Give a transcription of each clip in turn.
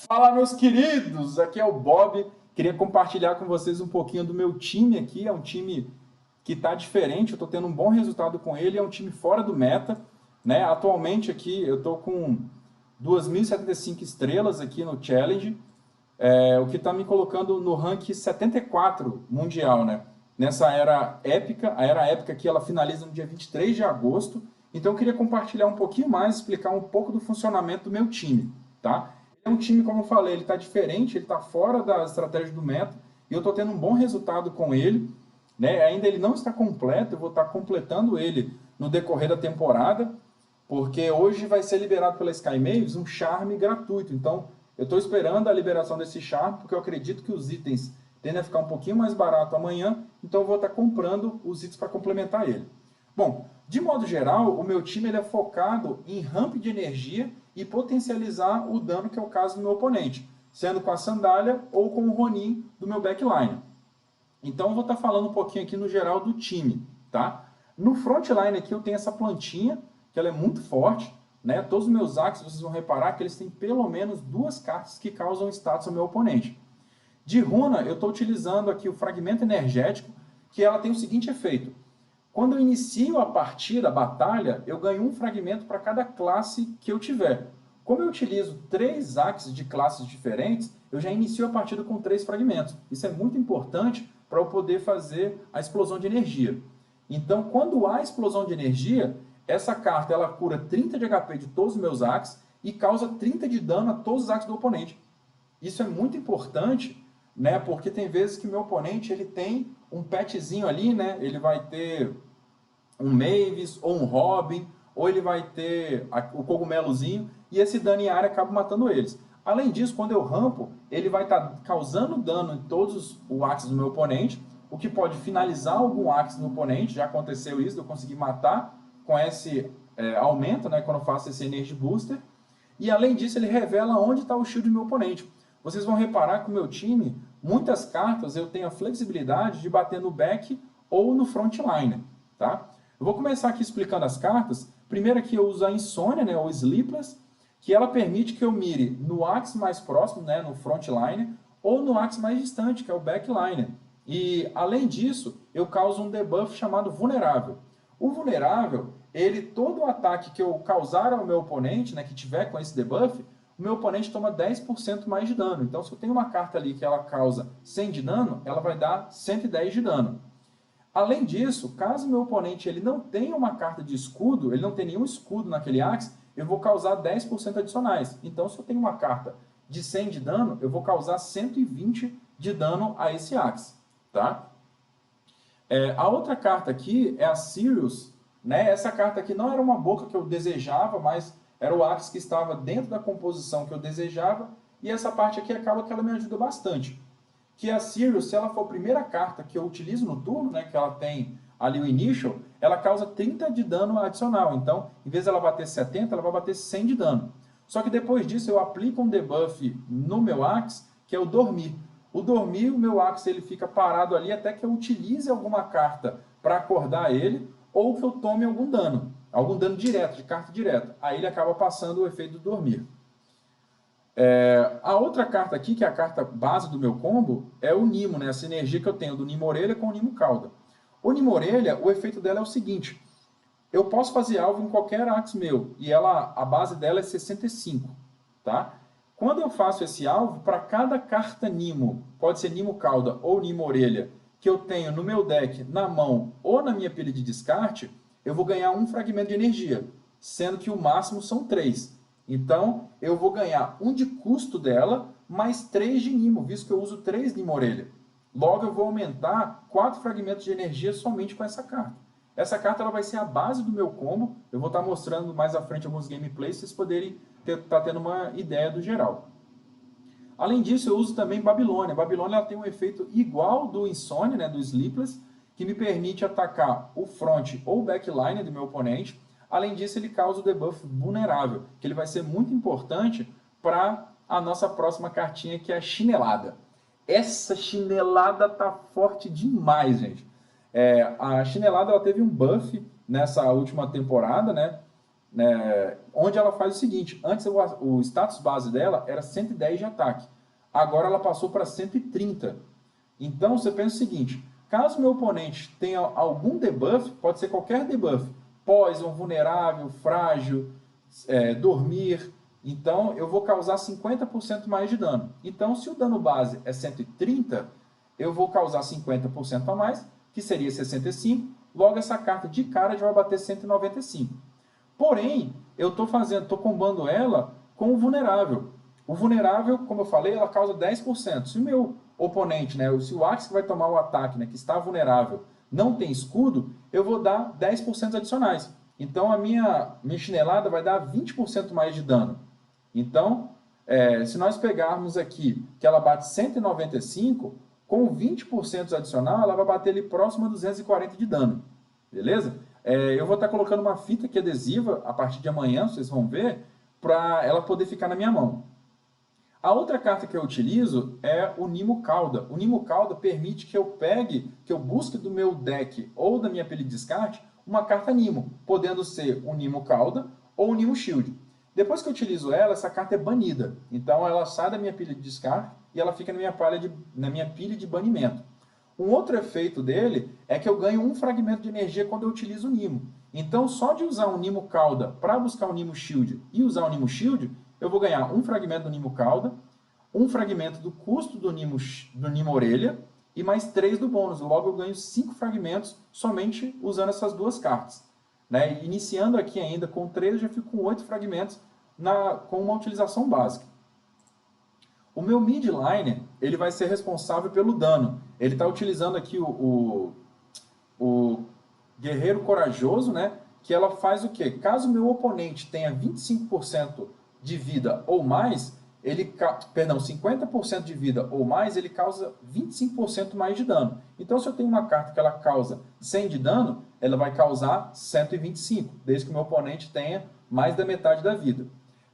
Fala, meus queridos! Aqui é o Bob. Queria compartilhar com vocês um pouquinho do meu time aqui. É um time que está diferente, eu estou tendo um bom resultado com ele. É um time fora do meta, né? Atualmente aqui eu estou com 2.075 estrelas aqui no Challenge, o que está me colocando no rank 74 mundial, né? Nessa era épica. A era épica aqui ela finaliza no dia 23 de agosto. Então eu queria compartilhar um pouquinho mais, explicar um pouco do funcionamento do meu time, tá? É um time, como eu falei, ele está diferente, ele está fora da estratégia do meta, e eu estou tendo um bom resultado com ele, né? Ainda ele não está completo, eu vou estar completando ele no decorrer da temporada, porque hoje vai ser liberado pela Sky Maves um charme gratuito. Então, eu estou esperando a liberação desse charme, porque eu acredito que os itens tendem a ficar um pouquinho mais barato amanhã, então eu vou estar comprando os itens para complementar ele. Bom, de modo geral, o meu time ele é focado em ramp de energia e potencializar o dano que é o caso do meu oponente, sendo com a sandália ou com o Ronin do meu backline. Então eu vou estar falando um pouquinho aqui no geral do time, tá? No frontline aqui eu tenho essa plantinha, que ela é muito forte, né? Todos os meus axes, vocês vão reparar que eles têm pelo menos duas cartas que causam status ao meu oponente. De runa, eu estou utilizando aqui o fragmento energético, que ela tem o seguinte efeito. Quando eu inicio a partida, a batalha, eu ganho um fragmento para cada classe que eu tiver. Como eu utilizo 3 axes de classes diferentes, eu já inicio a partida com 3 fragmentos. Isso é muito importante para eu poder fazer a explosão de energia. Então, quando há explosão de energia, essa carta ela cura 30 de HP de todos os meus axes e causa 30 de dano a todos os axes do oponente. Isso é muito importante, né? Porque tem vezes que o meu oponente ele tem um petzinho ali, né? Ele vai ter um Mavis ou um Robin, ou ele vai ter o cogumelozinho, e esse dano em área acaba matando eles. Além disso, quando eu rampo, ele vai estar causando dano em todos os axes do meu oponente, o que pode finalizar algum axe no oponente. Já aconteceu isso, eu consegui matar com esse aumento, né, quando eu faço esse Energy Booster. E além disso, ele revela onde está o shield do meu oponente. Vocês vão reparar que o meu time, muitas cartas eu tenho a flexibilidade de bater no back ou no frontline, tá? Eu vou começar aqui explicando as cartas. Primeiro aqui eu uso a Insônia, né, ou Sleepless, que ela permite que eu mire no axe mais próximo, né, no frontline, ou no axe mais distante, que é o backline. E além disso, eu causo um debuff chamado Vulnerável. O Vulnerável, ele todo ataque que eu causar ao meu oponente, né, que tiver com esse debuff, o meu oponente toma 10% mais de dano. Então, se eu tenho uma carta ali que ela causa 100 de dano, ela vai dar 110 de dano. Além disso, caso meu oponente ele não tenha uma carta de escudo, ele não tem nenhum escudo naquele axe, eu vou causar 10% adicionais. Então, se eu tenho uma carta de 100 de dano, eu vou causar 120 de dano a esse axe, tá? A outra carta aqui é a Sirius, né? Essa carta aqui não era uma boca que eu desejava, mas era o axe que estava dentro da composição que eu desejava, e essa parte aqui acaba que ela me ajuda bastante. Que a Sirius, se ela for a primeira carta que eu utilizo no turno, né, que ela tem ali o Initial, ela causa 30 de dano adicional. Então, em vez de ela bater 70, ela vai bater 100 de dano. Só que depois disso eu aplico um debuff no meu Axe, que é o Dormir. O Dormir, o meu Axe ele fica parado ali até que eu utilize alguma carta para acordar ele, ou que eu tome algum dano direto, de carta direta. Aí ele acaba passando o efeito do Dormir. A outra carta aqui, que é a carta base do meu combo, é o Nimo, né? A sinergia que eu tenho do Nimo Orelha com o Nimo Cauda. O Nimo Orelha, o efeito dela é o seguinte: eu posso fazer alvo em qualquer axe meu, e a base dela é 65, tá? Quando eu faço esse alvo, para cada carta Nimo, pode ser Nimo Cauda ou Nimo Orelha, que eu tenho no meu deck, na mão ou na minha pilha de descarte, eu vou ganhar um fragmento de energia, sendo que o máximo são 3. Então, eu vou ganhar um de custo dela, mais 3 de Nimo, visto que eu uso 3 Nimo Orelha. Logo, eu vou aumentar 4 fragmentos de energia somente com essa carta. Essa carta ela vai ser a base do meu combo. Eu vou estar mostrando mais à frente alguns gameplays, para vocês poderem estar tendo uma ideia do geral. Além disso, eu uso também Babilônia. Babilônia ela tem um efeito igual do Insônia, né, do Sleepless, que me permite atacar o front ou o backline do meu oponente. Além disso, ele causa o debuff vulnerável, que ele vai ser muito importante para a nossa próxima cartinha, que é a Chinelada. Essa Chinelada tá forte demais, gente. A Chinelada ela teve um buff nessa última temporada, né? né, onde ela faz o seguinte, antes o status base dela era 110 de ataque, agora ela passou para 130. Então você pensa o seguinte, caso meu oponente tenha algum debuff, pode ser qualquer debuff, poison, vulnerável, frágil, dormir, então eu vou causar 50% mais de dano. Então se o dano base é 130, eu vou causar 50% a mais, que seria 65, logo essa carta de cara já vai bater 195. Porém, eu estou combando ela com o vulnerável. O vulnerável, como eu falei, ela causa 10%. Se o meu oponente, né, se o Axe que vai tomar o ataque, né, que está vulnerável, não tem escudo, eu vou dar 10% adicionais. Então a minha chinelada vai dar 20% mais de dano. Então, se nós pegarmos aqui que ela bate 195, com 20% adicional, ela vai bater ali próximo a 240 de dano. Beleza? Eu vou estar colocando uma fita aqui adesiva a partir de amanhã, vocês vão ver, para ela poder ficar na minha mão. A outra carta que eu utilizo é o Nimo Cauda. O Nimo Cauda permite que eu busque do meu deck ou da minha pilha de descarte uma carta Nimo, podendo ser o Nimo Cauda ou o Nimo Shield. Depois que eu utilizo ela, essa carta é banida. Então ela sai da minha pilha de descarte e ela fica na minha pilha de banimento. Um outro efeito dele é que eu ganho um fragmento de energia quando eu utilizo o Nimo. Então, só de usar um Nimo Cauda para buscar o Nimo Shield e usar o Nimo Shield, eu vou ganhar um fragmento do Nimo Cauda, um fragmento do custo do Nimo Orelha e mais 3 do bônus. Logo, eu ganho 5 fragmentos somente usando essas duas cartas. Né? Iniciando aqui ainda com 3, eu já fico com 8 fragmentos com uma utilização básica. O meu midliner, ele vai ser responsável pelo dano. Ele está utilizando aqui o Guerreiro Corajoso, né? Que ela faz o quê? Caso o meu oponente tenha 25% de vida ou mais, 50% de vida ou mais, ele causa 25% mais de dano. Então, se eu tenho uma carta que ela causa 100 de dano, ela vai causar 125, desde que o meu oponente tenha mais da metade da vida.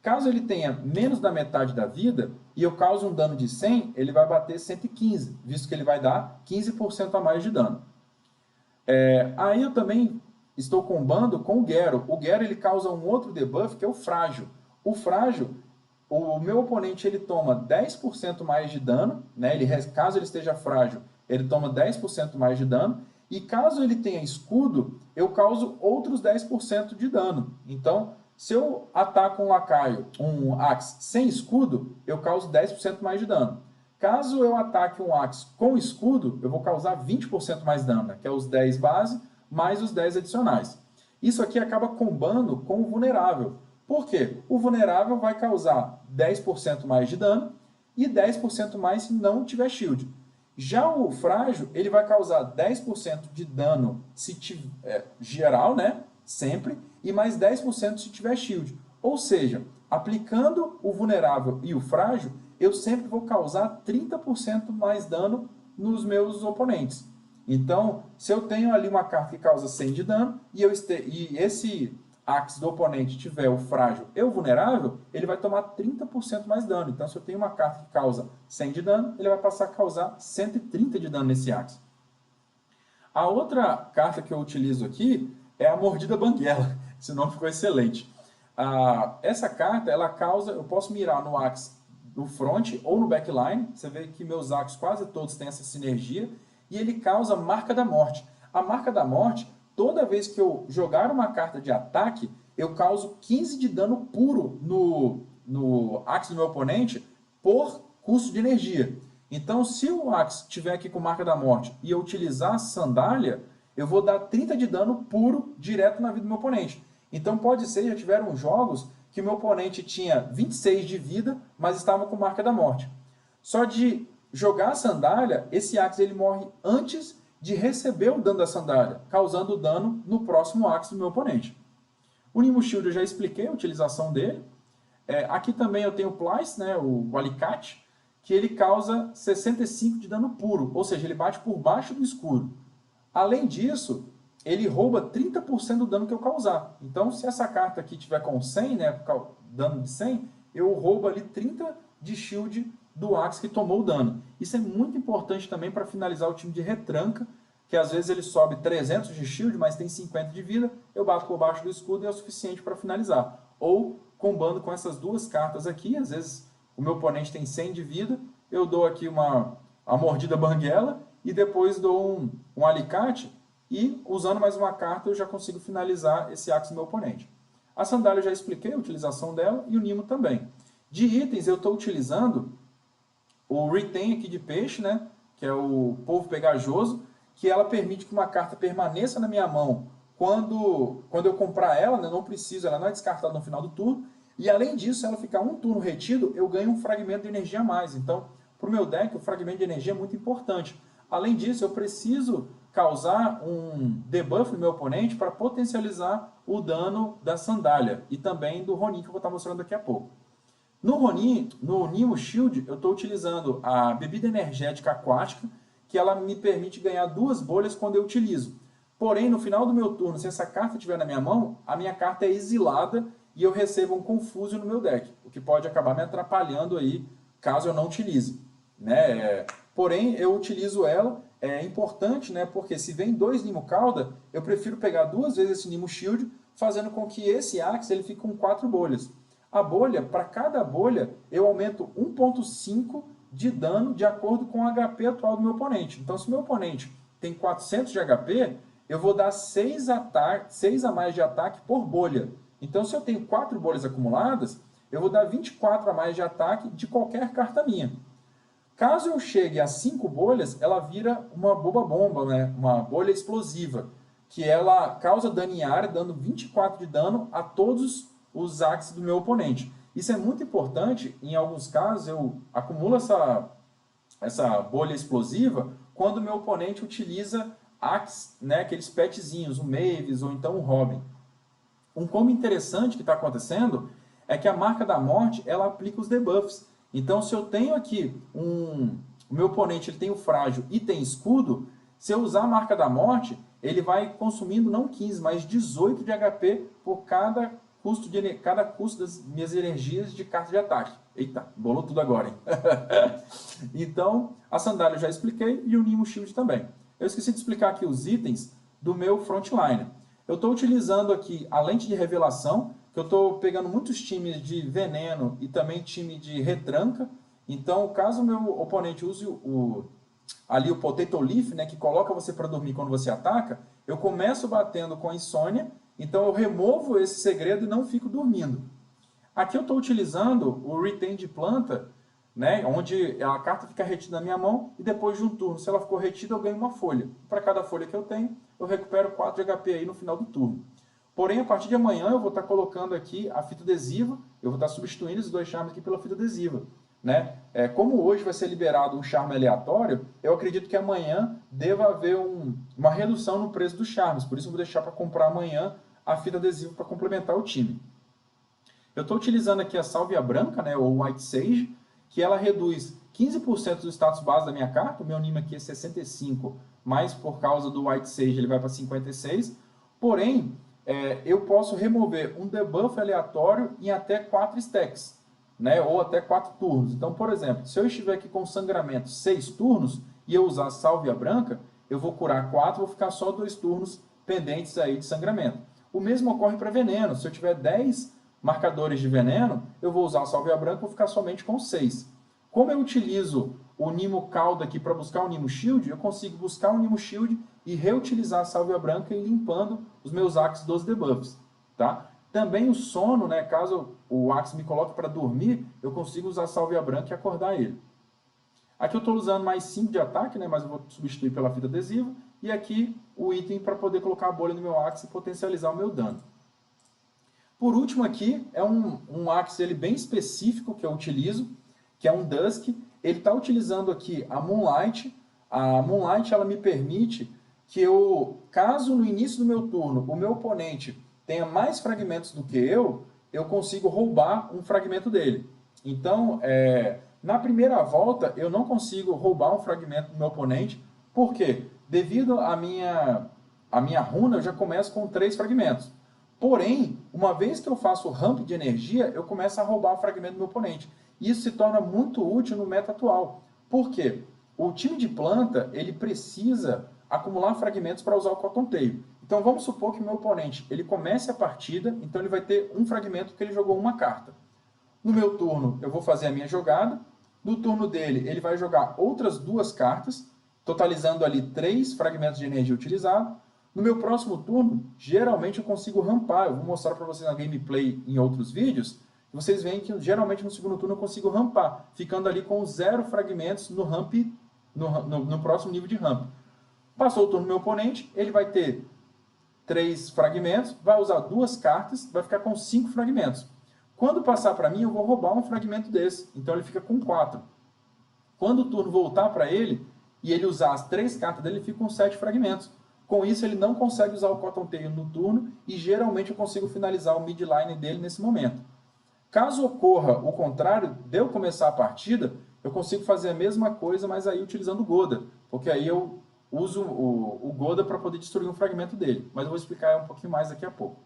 Caso ele tenha menos da metade da vida e eu cause um dano de 100, ele vai bater 115, visto que ele vai dar 15% a mais de dano. Aí eu também estou combando com o Gero. O Gero ele causa um outro debuff que é o Frágil. O Frágil, o meu oponente ele toma 10% mais de dano, né? Caso ele esteja frágil, ele toma 10% mais de dano. E caso ele tenha escudo, eu causo outros 10% de dano. Então, se eu ataco um lacaio, um Axe sem escudo, eu causo 10% mais de dano. Caso eu ataque um Axe com escudo, eu vou causar 20% mais dano, né? Que é os 10 base, mais os 10 adicionais. Isso aqui acaba combando com o vulnerável. Por quê? O vulnerável vai causar 10% mais de dano e 10% mais se não tiver shield. Já o frágil, ele vai causar 10% de dano geral, né? Sempre, e mais 10% se tiver shield. Ou seja, aplicando o vulnerável e o frágil, eu sempre vou causar 30% mais dano nos meus oponentes. Então, se eu tenho ali uma carta que causa 100 de dano e esse Axe do oponente tiver o frágil e o vulnerável, ele vai tomar 30% mais dano. Então, se eu tenho uma carta que causa 100 de dano, ele vai passar a causar 130 de dano nesse Axe. A outra carta que eu utilizo aqui é a Mordida Banguela. Esse nome ficou excelente. Essa carta, ela causa, eu posso mirar no Axe do front ou no backline. Você vê que meus Axes quase todos têm essa sinergia. E ele causa Marca da Morte. A Marca da Morte, toda vez que eu jogar uma carta de ataque, eu causo 15 de dano puro no Axe do meu oponente por custo de energia. Então, se o Axe estiver aqui com Marca da Morte e eu utilizar a Sandália, eu vou dar 30 de dano puro direto na vida do meu oponente. Então, pode ser, já tiveram jogos que o meu oponente tinha 26 de vida, mas estava com Marca da Morte. Só de jogar a Sandália, esse Axe ele morre antes de receber o dano da Sandália, causando dano no próximo Axe do meu oponente. O Nimo Shield eu já expliquei a utilização dele. Aqui também eu tenho o Plice, né, o alicate, que ele causa 65 de dano puro, ou seja, ele bate por baixo do escudo. Além disso, ele rouba 30% do dano que eu causar. Então, se essa carta aqui tiver com 100, né, dano de 100, eu roubo ali 30 de shield do Axe que tomou o dano. Isso é muito importante também para finalizar o time de retranca, que às vezes ele sobe 300 de shield, mas tem 50 de vida, eu bato por baixo do escudo e é o suficiente para finalizar. Ou combando com essas duas cartas aqui, às vezes o meu oponente tem 100 de vida, eu dou aqui a mordida banguela e depois dou um alicate e usando mais uma carta eu já consigo finalizar esse axe do meu oponente. A sandália eu já expliquei a utilização dela e o Nimo também. De itens eu estou utilizando o Retain aqui de peixe, né, que é o polvo pegajoso, que ela permite que uma carta permaneça na minha mão quando eu comprar ela, né, não preciso, ela não é descartada no final do turno, e além disso, se ela ficar um turno retido, eu ganho um fragmento de energia a mais. Então, para o meu deck, o fragmento de energia é muito importante. Além disso, eu preciso causar um debuff no meu oponente para potencializar o dano da sandália e também do Ronin, que eu vou estar mostrando daqui a pouco. No Ronin, no Nimo Shield, eu estou utilizando a bebida energética aquática, que ela me permite ganhar 2 bolhas quando eu utilizo. Porém, no final do meu turno, se essa carta estiver na minha mão, a minha carta é exilada e eu recebo um Confuso no meu deck, o que pode acabar me atrapalhando aí, caso eu não utilize. Né? Porém, eu utilizo ela, é importante, né? Porque se vem 2 Nimo Cauda, eu prefiro pegar 2 vezes esse Nimo Shield, fazendo com que esse Axe ele fique com 4 bolhas. A bolha, para cada bolha, eu aumento 1.5 de dano de acordo com o HP atual do meu oponente. Então, se o meu oponente tem 400 de HP, eu vou dar 6 a mais de ataque por bolha. Então, se eu tenho 4 bolhas acumuladas, eu vou dar 24 a mais de ataque de qualquer carta minha. Caso eu chegue a 5 bolhas, ela vira uma boba bomba, né? Uma bolha explosiva, que ela causa dano em área, dando 24 de dano a todos os axes do meu oponente. Isso é muito importante, em alguns casos eu acumulo essa bolha explosiva quando o meu oponente utiliza axes, né, aqueles petzinhos, o Mavis ou então o Robin. Um combo interessante que está acontecendo é que a marca da morte ela aplica os debuffs. Então, se eu tenho aqui o meu oponente ele tem o frágil e tem escudo, se eu usar a marca da morte, ele vai consumindo não 15, mas 18 de HP por cada custo das minhas energias de carta de ataque. Eita, bolou tudo agora, hein? Então, a sandália eu já expliquei e o Nimo Shield também. Eu esqueci de explicar aqui os itens do meu frontline. Eu estou utilizando aqui a lente de revelação, que eu estou pegando muitos times de veneno e também time de retranca. Então, caso o meu oponente use ali o Potato Leaf, né, que coloca você para dormir quando você ataca, eu começo batendo com a insônia, então eu removo esse segredo e não fico dormindo. Aqui eu estou utilizando o Retain de planta, né, onde a carta fica retida na minha mão e depois de um turno, se ela ficou retida, eu ganho uma folha. Para cada folha que eu tenho, eu recupero 4 de HP aí no final do turno. Porém, a partir de amanhã eu vou estar colocando aqui a fita adesiva, eu vou estar substituindo esses 2 charmes aqui pela fita adesiva. Né? Como hoje vai ser liberado um charme aleatório, eu acredito que amanhã deva haver uma redução no preço dos charmes, por isso eu vou deixar para comprar amanhã a fita adesiva para complementar o time. Eu estou utilizando aqui a Sálvia Branca, né, ou White Sage, que ela reduz 15% do status base da minha carta, o meu Nimo aqui é 65, mas por causa do White Sage ele vai para 56, porém, eu posso remover um debuff aleatório em até 4 stacks. Né, ou até 4 turnos. Então, por exemplo, se eu estiver aqui com sangramento 6 turnos e eu usar Sálvia Branca, eu vou curar 4, vou ficar só 2 turnos pendentes aí de sangramento. O mesmo ocorre para veneno. Se eu tiver 10 marcadores de veneno, eu vou usar a Sálvia Branca e vou ficar somente com 6. Como eu utilizo o Nimo Cauda aqui para buscar o Nimo Shield, eu consigo buscar o Nimo Shield e reutilizar a Sálvia Branca e limpando os meus axes dos debuffs. Tá? Também o sono, né, caso o Axe me coloque para dormir, eu consigo usar a Sálvia Branca e acordar ele. Aqui eu estou usando mais 5 de ataque, né, mas eu vou substituir pela fita adesiva. E aqui o item para poder colocar a bolha no meu Axe e potencializar o meu dano. Por último aqui é um Axe ele bem específico que eu utilizo, que é um Dusk. Ele está utilizando aqui a Moonlight. A Moonlight ela me permite que caso no início do meu turno o meu oponente tenha mais fragmentos do que eu consigo roubar um fragmento dele. Então, na primeira volta, eu não consigo roubar um fragmento do meu oponente, por quê? Devido à minha runa, eu já começo com 3 fragmentos. Porém, uma vez que eu faço o ramp de energia, eu começo a roubar o fragmento do meu oponente. Isso se torna muito útil no meta atual. Por quê? O time de planta, ele precisa acumular fragmentos para usar o Cotton Tail. Então vamos supor que o meu oponente ele comece a partida, então ele vai ter um fragmento porque ele jogou uma carta. No meu turno eu vou fazer a minha jogada, no turno dele ele vai jogar outras 2 cartas, totalizando ali 3 fragmentos de energia utilizados. No meu próximo turno, geralmente eu consigo rampar, eu vou mostrar para vocês na gameplay em outros vídeos, vocês veem que geralmente no segundo turno eu consigo rampar, ficando ali com 0 fragmentos no ramp, no próximo nível de ramp. Passou o turno do meu oponente, ele vai ter 3 fragmentos, vai usar 2 cartas, vai ficar com 5 fragmentos. Quando passar para mim, eu vou roubar um fragmento desse, então ele fica com 4. Quando o turno voltar para ele, e ele usar as 3 cartas dele, ele fica com 7 fragmentos. Com isso, ele não consegue usar o Cotton Tail no turno, e geralmente eu consigo finalizar o midline dele nesse momento. Caso ocorra o contrário, de eu começar a partida, eu consigo fazer a mesma coisa, mas aí utilizando o Goda, porque aí eu uso o Goda para poder destruir um fragmento dele, mas eu vou explicar um pouquinho mais daqui a pouco.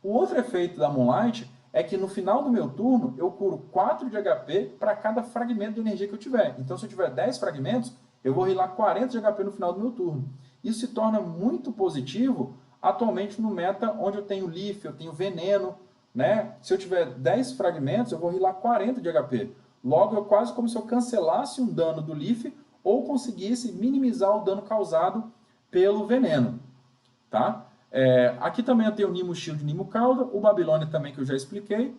O outro efeito da Moonlight é que no final do meu turno, eu curo 4 de HP para cada fragmento de energia que eu tiver. Então, se eu tiver 10 fragmentos, eu vou healar 40 de HP no final do meu turno. Isso se torna muito positivo atualmente no meta onde eu tenho Leaf, eu tenho Veneno, né? Se eu tiver 10 fragmentos, eu vou healar 40 de HP. Logo, é quase como se eu cancelasse um dano do Leaf ou conseguisse minimizar o dano causado pelo veneno. Tá? Aqui também eu tenho o Nimo Shield e o Nimo Cauda, o Babilônia também que eu já expliquei.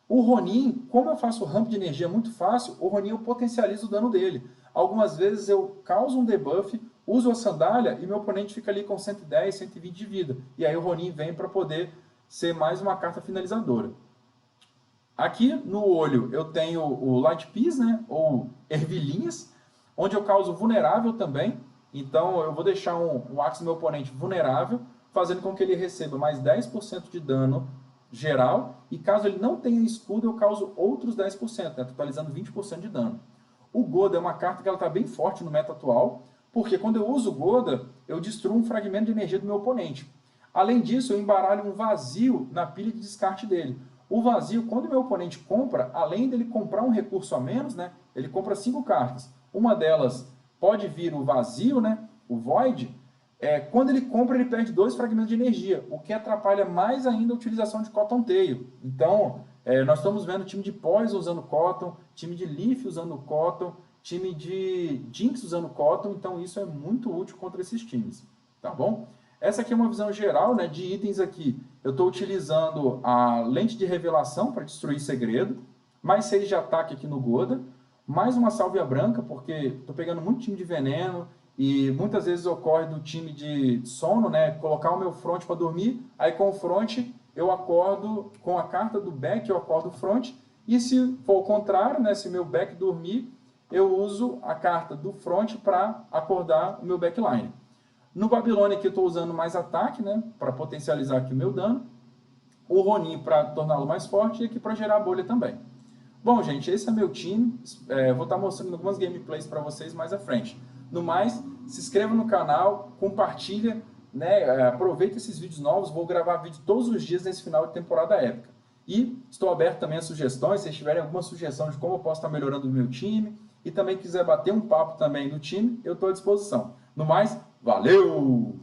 O Ronin, como eu faço ramp de energia muito fácil, o Ronin eu potencializo o dano dele. Algumas vezes eu causo um debuff, uso a sandália e meu oponente fica ali com 110, 120 de vida. E aí o Ronin vem para poder ser mais uma carta finalizadora. Aqui no olho eu tenho o Light Piece, né, ou ervilhinhas, onde eu causo vulnerável também. Então eu vou deixar o Axe do meu oponente vulnerável, fazendo com que ele receba mais 10% de dano geral. E caso ele não tenha escudo, eu causo outros 10%, né, totalizando 20% de dano. O Goda é uma carta que está bem forte no meta atual, porque quando eu uso o Goda, eu destruo um fragmento de energia do meu oponente. Além disso, eu embaralho um vazio na pilha de descarte dele. O vazio, quando o meu oponente compra, além dele comprar um recurso a menos, né, ele compra 5 cartas. Uma delas pode vir o vazio, né, o Void. Quando ele compra, ele perde 2 fragmentos de energia, o que atrapalha mais ainda a utilização de Cotton Tail. Então, nós estamos vendo time de Poison usando Cotton, time de Leaf usando Cotton, time de Jinx usando Cotton, então isso é muito útil contra esses times, tá bom? Essa aqui é uma visão geral, né, de itens aqui. Eu estou utilizando a lente de revelação para destruir segredo, mais 6 de ataque aqui no Goda, mais uma sálvia branca, porque estou pegando muito time de veneno, e muitas vezes ocorre do time de sono, né, colocar o meu front para dormir, aí com o front eu acordo, com a carta do back eu acordo o front, e se for o contrário, né, se o meu back dormir, eu uso a carta do front para acordar o meu backline. No Babilônia aqui eu estou usando mais ataque, né, para potencializar aqui o meu dano. O Ronin para torná-lo mais forte e aqui para gerar bolha também. Bom, gente, esse é meu time. Vou estar mostrando algumas gameplays para vocês mais à frente. No mais, se inscreva no canal, compartilha, né, aproveita esses vídeos novos. Vou gravar vídeo todos os dias nesse final de temporada épica. E estou aberto também a sugestões, se vocês tiverem alguma sugestão de como eu posso estar melhorando o meu time e também quiser bater um papo também do time, eu estou à disposição. No mais, valeu!